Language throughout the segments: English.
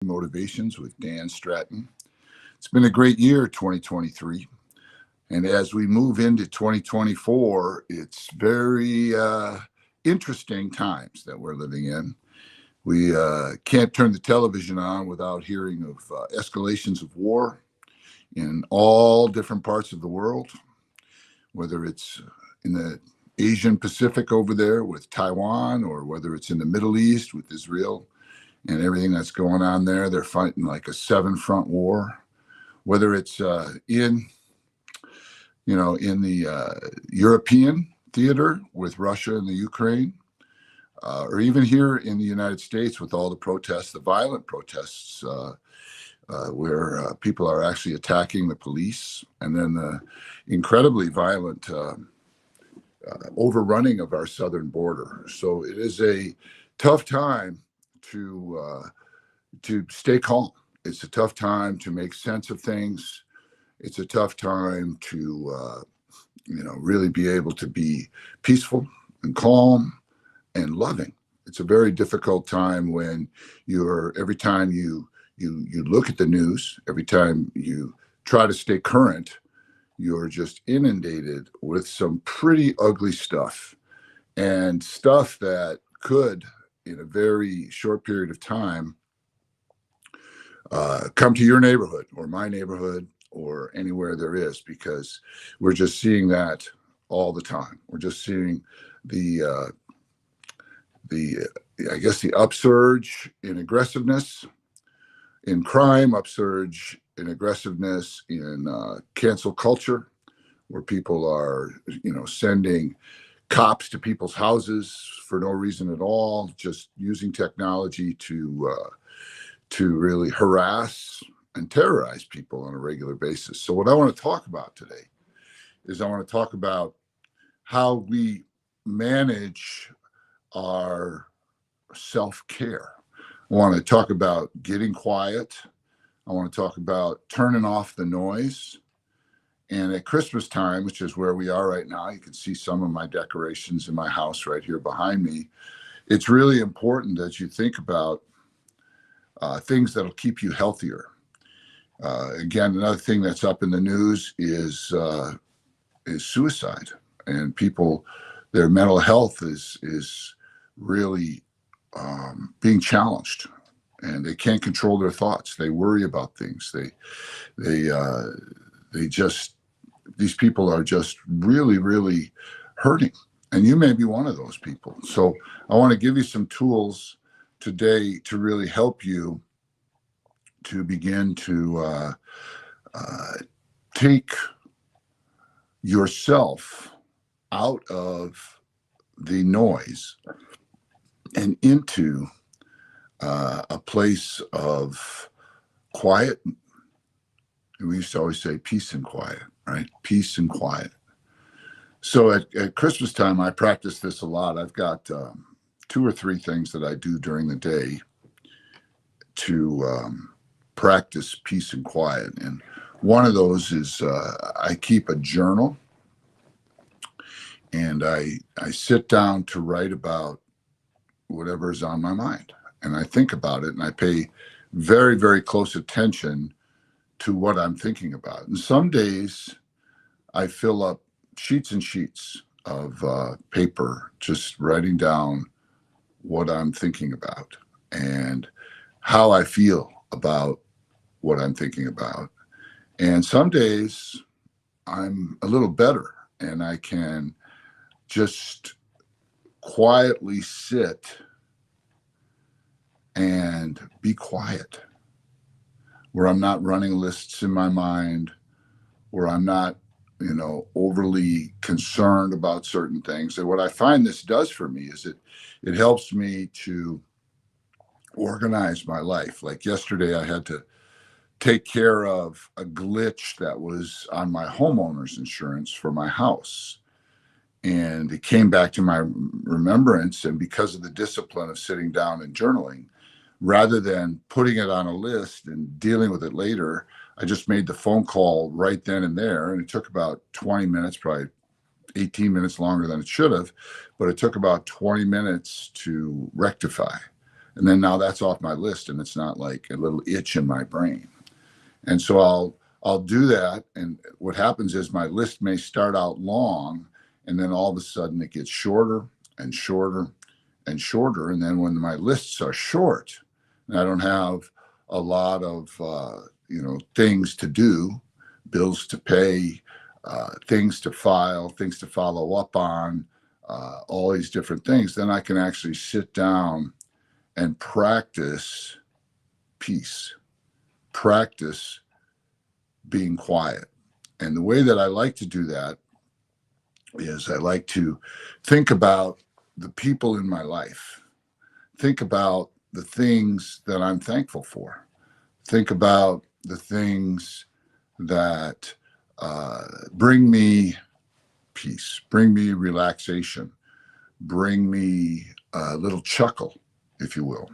Motivations with Dan Stratton. It's been a great year, 2023. And as we move into 2024, it's very interesting times that we're living in. We can't turn the television on without hearing of escalations of war in all different parts of the world, whether it's in the Asian Pacific over there with Taiwan, or whether it's in the Middle East with Israel and everything that's going on there. They're fighting like a 7-front war, whether it's in the European theater with Russia and the Ukraine, or even here in the United States with all the protests, the violent protests, where people are actually attacking the police, and then the incredibly violent overrunning of our southern border. So it is a tough time to stay calm. It's a tough time to make sense of things. It's a tough time to really be able to be peaceful and calm and loving. It's a very difficult time when every time you look at the news, every time you try to stay current, you're just inundated with some pretty ugly stuff, and stuff that could, in a very short period of time, come to your neighborhood or my neighborhood or anywhere there is, because we're just seeing that all the time. We're just seeing the upsurge in aggressiveness, in crime, upsurge in aggressiveness in cancel culture, where people are, sending cops to people's houses for no reason at all, just using technology to really harass and terrorize people on a regular basis. So what I want to talk about today is I want to talk about how we manage our self-care. I want to talk about getting quiet. I want to talk about turning off the noise. And at Christmas time, which is where we are right now, you can see some of my decorations in my house right here behind me. It's really important that you think about things that'll keep you healthier. Again, another thing that's up in the news is suicide, and people, their mental health is really being challenged, and they can't control their thoughts. They worry about things. These people are just really, really hurting, and you may be one of those people. So I want to give you some tools today to really help you to begin to take yourself out of the noise and into a place of quiet. We used to always say peace and quiet, right? Peace and quiet. So at Christmas time, I practice this a lot. I've got 2 or 3 things that I do during the day to practice peace and quiet. And one of those is I keep a journal, and I sit down to write about whatever is on my mind. And I think about it, and I pay very, very close attention to what I'm thinking about. And some days I fill up sheets and sheets of paper, just writing down what I'm thinking about and how I feel about what I'm thinking about. And some days I'm a little better, and I can just quietly sit and be quiet, where I'm not running lists in my mind, where I'm not, overly concerned about certain things. And what I find this does for me is it helps me to organize my life. Like yesterday, I had to take care of a glitch that was on my homeowner's insurance for my house. And it came back to my remembrance. And because of the discipline of sitting down and journaling, rather than putting it on a list and dealing with it later, I just made the phone call right then and there. And it took about 20 minutes, probably 18 minutes longer than it should have, but it took about 20 minutes to rectify. And then now that's off my list, and it's not like a little itch in my brain. And so I'll do that. And what happens is my list may start out long, and then all of a sudden it gets shorter and shorter and shorter. And then when my lists are short and I don't have a lot of things to do, bills to pay, things to file, things to follow up on, all these different things, then I can actually sit down and practice peace, practice being quiet. And the way that I like to do that is I like to think about the people in my life, think about the things that I'm thankful for, think about the things that bring me peace, bring me relaxation, bring me a little chuckle, if you will.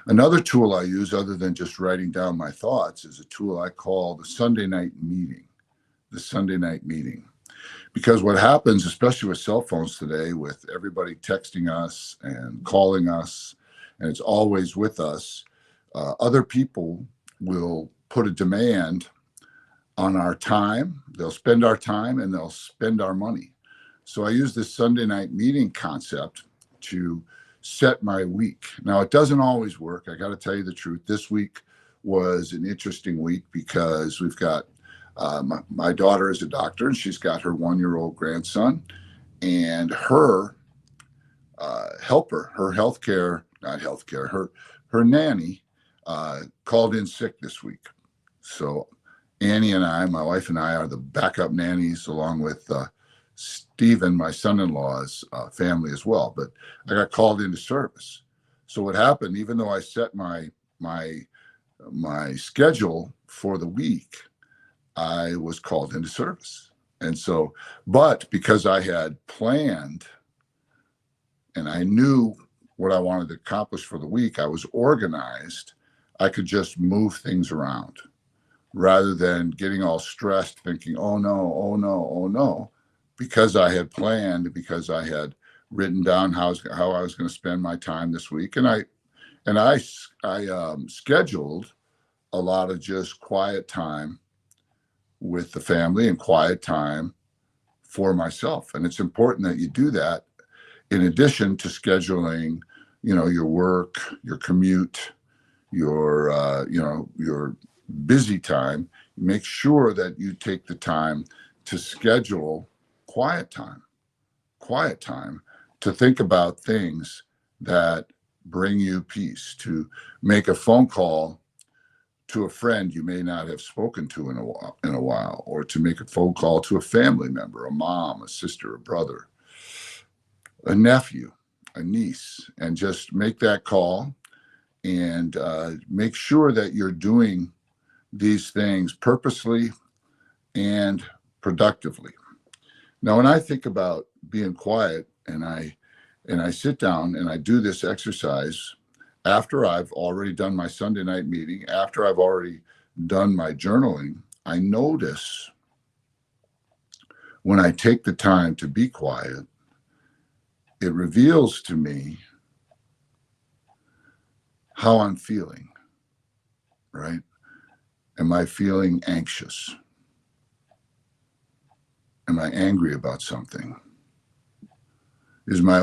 Another tool I use, other than just writing down my thoughts, is a tool I call the Sunday night meeting. The Sunday night meeting. Because what happens, especially with cell phones today, with everybody texting us and calling us, and it's always with us, other people will put a demand on our time. They'll spend our time and they'll spend our money. So I use this Sunday night meeting concept to set my week. Now, it doesn't always work. I got to tell you the truth. This week was an interesting week because we've got my daughter is a doctor, and she's got her 1-year-old grandson, and her helper, her nanny called in sick this week. So Annie and I, my wife and I, are the backup nannies, along with Stephen, my son-in-law's family as well. But I got called into service. So what happened, even though I set my schedule for the week, I was called into service. And so, but because I had planned and I knew what I wanted to accomplish for the week, I was organized, I could just move things around rather than getting all stressed thinking, oh no, oh no, oh no. Because I had planned, because I had written down how I was going to spend my time this week. And I scheduled a lot of just quiet time with the family and quiet time for myself. And it's important that you do that in addition to scheduling, your work, your commute, your busy time. Make sure that you take the time to schedule quiet time to think about things that bring you peace, to make a phone call to a friend you may not have spoken to in a while, or to make a phone call to a family member, a mom, a sister, a brother, a nephew, a niece, and just make that call and make sure that you're doing these things purposely and productively. Now, when I think about being quiet and I sit down and I do this exercise after I've already done my Sunday night meeting, after I've already done my journaling, I notice when I take the time to be quiet, it reveals to me how I'm feeling, right? Am I feeling anxious? Am I angry about something? Is my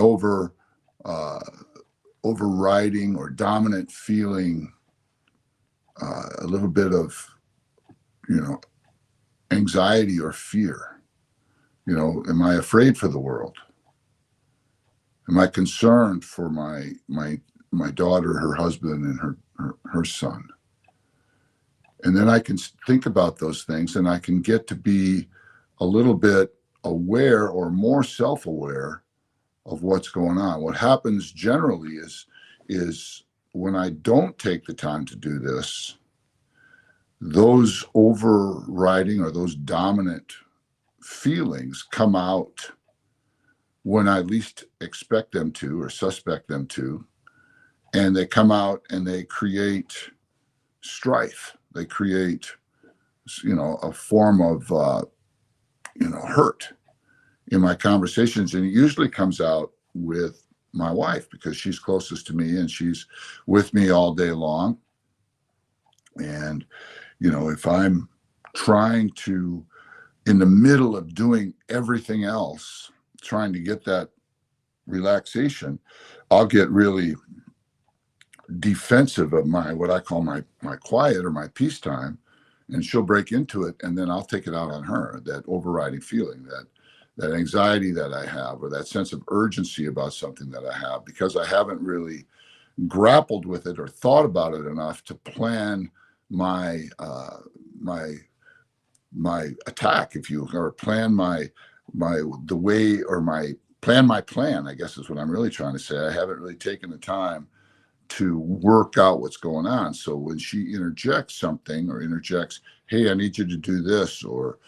overriding or dominant feeling a little bit of, anxiety or fear? Am I afraid for the world? Am I concerned for my daughter, her husband, and her son? And then I can think about those things, and I can get to be a little bit aware or more self-aware of what's going on. What happens generally is when I don't take the time to do this, those overriding or those dominant feelings come out when I least expect them to or suspect them to, and they come out and they create strife. They create, a form of, hurt in my conversations. And it usually comes out with my wife, because she's closest to me and she's with me all day long. And, if I'm trying to, in the middle of doing everything else, trying to get that relaxation, I'll get really defensive of what I call my quiet or my peace time, and she'll break into it, and then I'll take it out on her. That overriding feeling, that anxiety that I have, or that sense of urgency about something that I have, because I haven't really grappled with it or thought about it enough to plan my my attack, if you, or plan the way, or my plan, I guess is what I'm really trying to say. I haven't really taken the time to work out what's going on. So when she interjects something, or interjects, hey, I need you to do this, or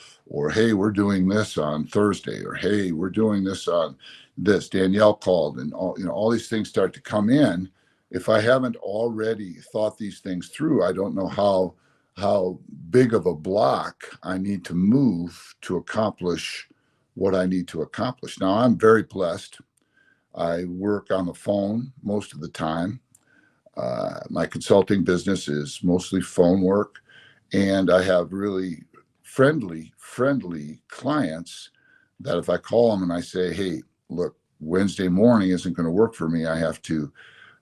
hey, we're doing this on Thursday, or hey, we're doing this on this, Danielle called, and all these things start to come in. If I haven't already thought these things through, I don't know how big of a block I need to move to accomplish what I need to accomplish. Now, I'm very blessed. I work on the phone most of the time. My consulting business is mostly phone work, and I have really friendly clients that if I call them and I say, hey, look, Wednesday morning isn't going to work for me. I have to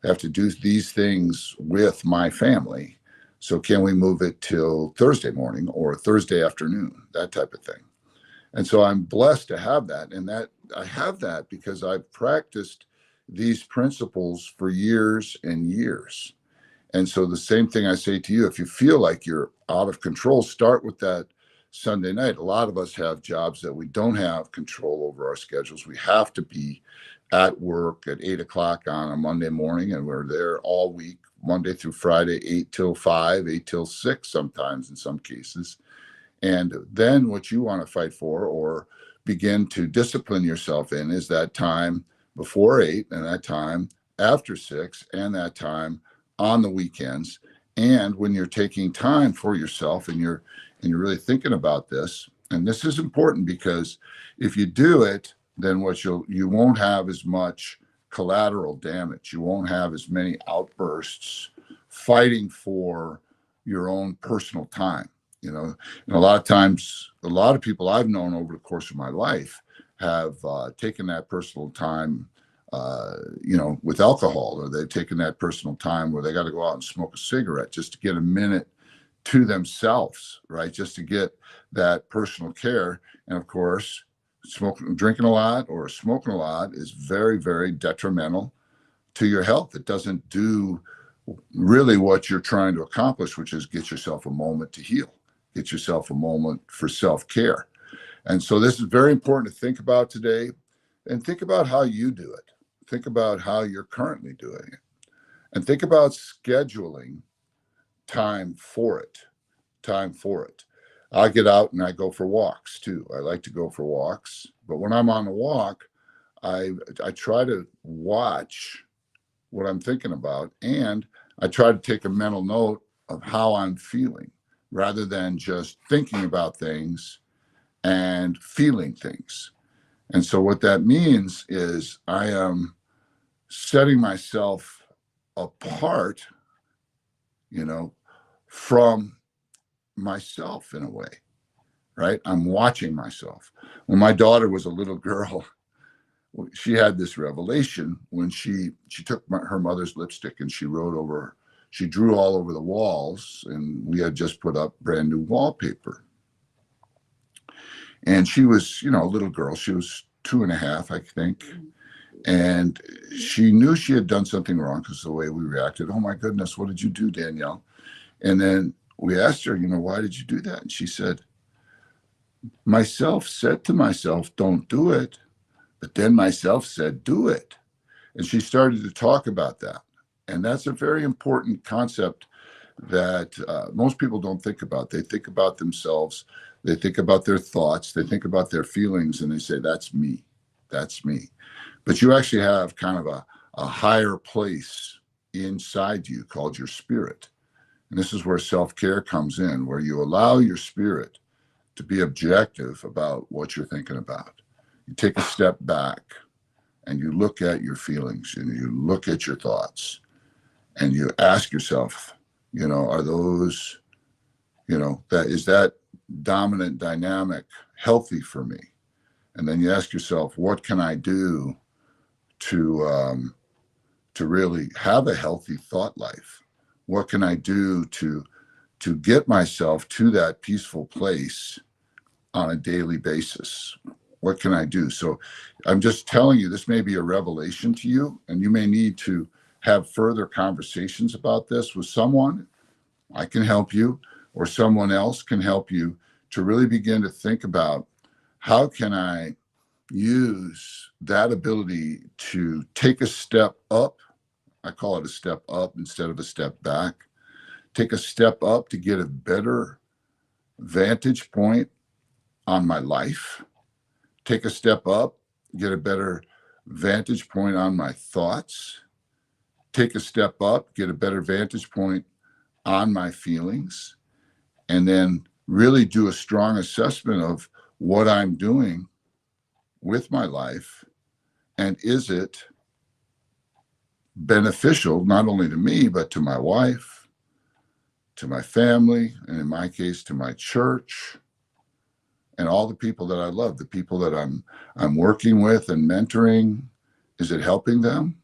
do these things with my family. So can we move it till Thursday morning or Thursday afternoon, that type of thing. And so I'm blessed to have that. And that I have that because I've practiced these principles for years and years. And so the same thing I say to you, if you feel like you're out of control, start with that Sunday night. A lot of us have jobs that we don't have control over our schedules. We have to be at work at 8 o'clock on a Monday morning, and we're there all week, Monday through Friday, 8 till 5, 8 till 6 sometimes in some cases. And then what you want to fight for, or begin to discipline yourself in, is that time before 8, and that time after 6, and that time on the weekends. And when you're taking time for yourself and you're really thinking about this, and this is important, because if you do it, then you won't have as much collateral damage. You won't have as many outbursts fighting for your own personal time. And a lot of times, a lot of people I've known over the course of my life have taken that personal time, with alcohol, or they've taken that personal time where they got to go out and smoke a cigarette just to get a minute to themselves, right? Just to get that personal care. And of course, drinking a lot or smoking a lot is very, very detrimental to your health. It doesn't do really what you're trying to accomplish, which is get yourself a moment to heal, get yourself a moment for self-care. And so this is very important to think about today, and think about how you do it. Think about how you're currently doing it, and think about scheduling time for it. I get out and I go for walks too. I like to go for walks, but when I'm on a walk, I try to watch what I'm thinking about, and I try to take a mental note of how I'm feeling, rather than just thinking about things and feeling things. And so what that means is I am setting myself apart, from myself in a way, right? I'm watching myself. When my daughter was a little girl, she had this revelation when she took her mother's lipstick and she drew all over the walls, and we had just put up brand new wallpaper. And she was, a little girl. She was 2.5, I think. And she knew she had done something wrong because of the way we reacted. Oh my goodness, what did you do, Danielle? And then we asked her, why did you do that? And she said, myself said to myself, don't do it. But then myself said, do it. And she started to talk about that. And that's a very important concept that most people don't think about. They think about themselves. They think about their thoughts. They think about their feelings, and they say, that's me. That's me. But you actually have kind of a higher place inside you called your spirit. And this is where self-care comes in, where you allow your spirit to be objective about what you're thinking about. You take a step back and you look at your feelings and you look at your thoughts and you ask yourself, are those, that dominant dynamic healthy for me? And then you ask yourself, what can I do to really have a healthy thought life? What can I do to get myself to that peaceful place on a daily basis? What can I do? So I'm just telling you, this may be a revelation to you, and you may need to have further conversations about this with someone. I can help you, or someone else can help you to really begin to think about, how can I use that ability to take a step up? I call it a step up instead of a step back. Take a step up to get a better vantage point on my life. Take a step up, get a better vantage point on my thoughts. Take a step up, get a better vantage point on my feelings, and then really do a strong assessment of what I'm doing with my life, and is it beneficial not only to me, but to my wife, to my family, and in my case, to my church, and all the people that I love, the people that I'm working with and mentoring. Is it helping them?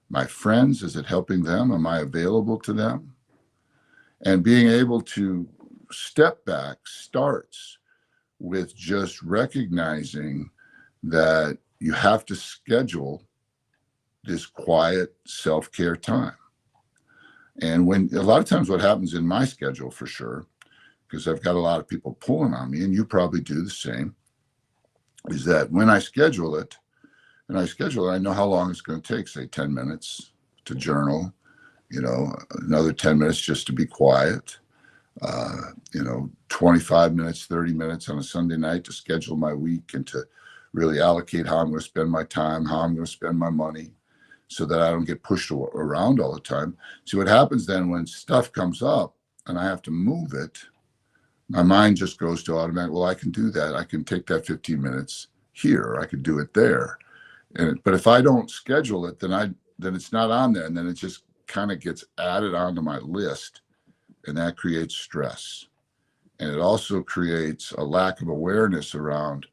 My friends, is it helping them? Am I available to them? And being able to step back starts with just recognizing that you have to schedule this quiet self-care time. And when a lot of times what happens in my schedule, for sure, because I've got a lot of people pulling on me, and you probably do the same, is that when I schedule it, I know how long it's going to take, say 10 minutes to journal, another 10 minutes just to be quiet, 25 minutes, 30 minutes on a Sunday night to schedule my week and to really allocate how I'm going to spend my time, how I'm going to spend my money, so that I don't get pushed around all the time. See what happens then when stuff comes up and I have to move it, my mind just goes to automatic. Well, I can do that. I can take that 15 minutes here, or I could do it there. But if I don't schedule it, then it's not on there, and then it just kind of gets added onto my list, and that creates stress. And it also creates a lack of awareness around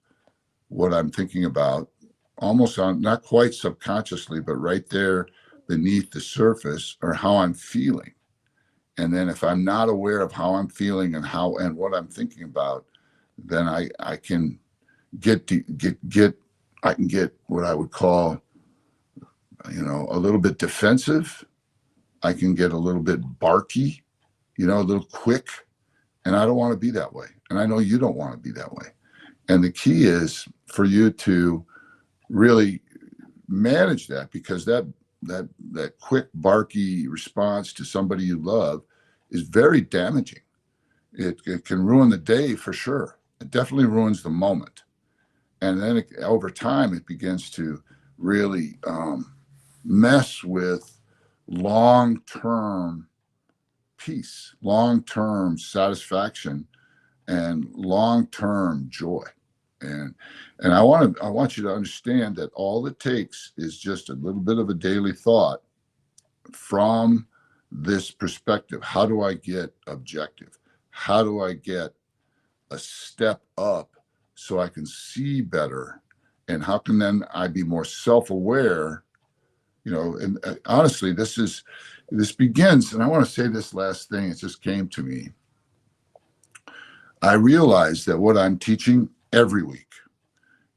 what I'm thinking about, almost on, not quite subconsciously, but right there beneath the surface, or how I'm feeling. And then if I'm not aware of how I'm feeling and what I'm thinking about, then I can get what I would call, a little bit defensive. I can get a little bit barky, a little quick, and I don't want to be that way. And I know you don't want to be that way. And the key is for you to really manage that, because that quick barky response to somebody you love is very damaging. It can ruin the day, for sure. It definitely ruins the moment. And then over time, it begins to really mess with long-term peace, long-term satisfaction, and long-term joy. And I want you to understand that all it takes is just a little bit of a daily thought from this perspective. How do I get objective? How do I get a step up so I can see better? And how can then I be more self-aware? And honestly, this begins, and I want to say this last thing, it just came to me. I realize that what I'm teaching every week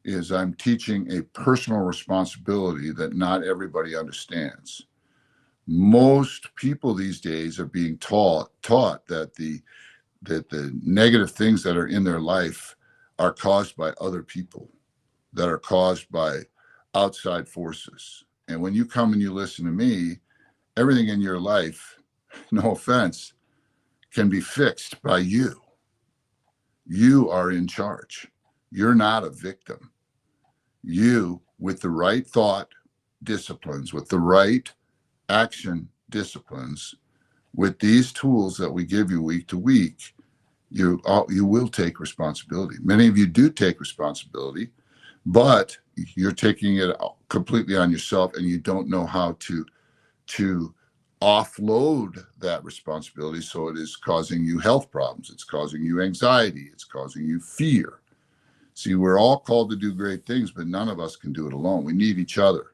is I'm teaching a personal responsibility that not everybody understands. Most people these days are being taught that the negative things that are in their life are caused by other people, that are caused by outside forces. And when you come and you listen to me, everything in your life, no offense, can be fixed by you. You are in charge. You're not a victim. You, with the right thought disciplines, with the right action disciplines, with these tools that we give you week to week, you will take responsibility. Many of you do take responsibility, but you're taking it completely on yourself, and you don't know how to offload that responsibility. So it is causing you health problems. It's causing you anxiety. It's causing you fear. See, we're all called to do great things, but none of us can do it alone. We need each other.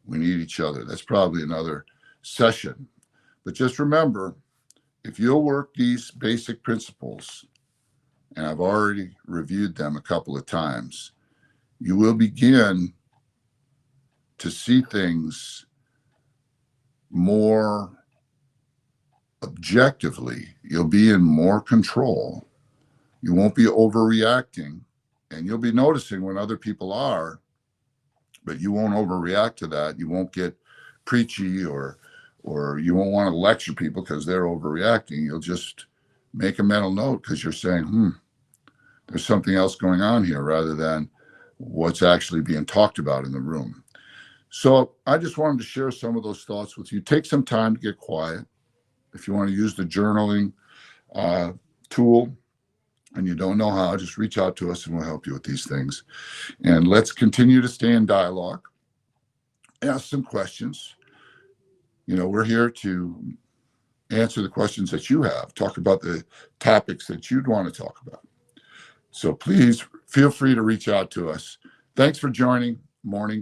We need each other. That's probably another session. But just remember, if you'll work these basic principles, and I've already reviewed them a couple of times, you will begin to see things more objectively. You'll be in more control. You won't be overreacting, and you'll be noticing when other people are, but you won't overreact to that. You won't get preachy, or you won't want to lecture people because they're overreacting. You'll just make a mental note because you're saying, there's something else going on here, rather than what's actually being talked about in the room. So I just wanted to share some of those thoughts with you. Take some time to get quiet. If you want to use the journaling tool and you don't know how, just reach out to us and we'll help you with these things. And let's continue to stay in dialogue. Ask some questions. We're here to answer the questions that you have. Talk about the topics that you'd want to talk about. So please feel free to reach out to us. Thanks for joining Morning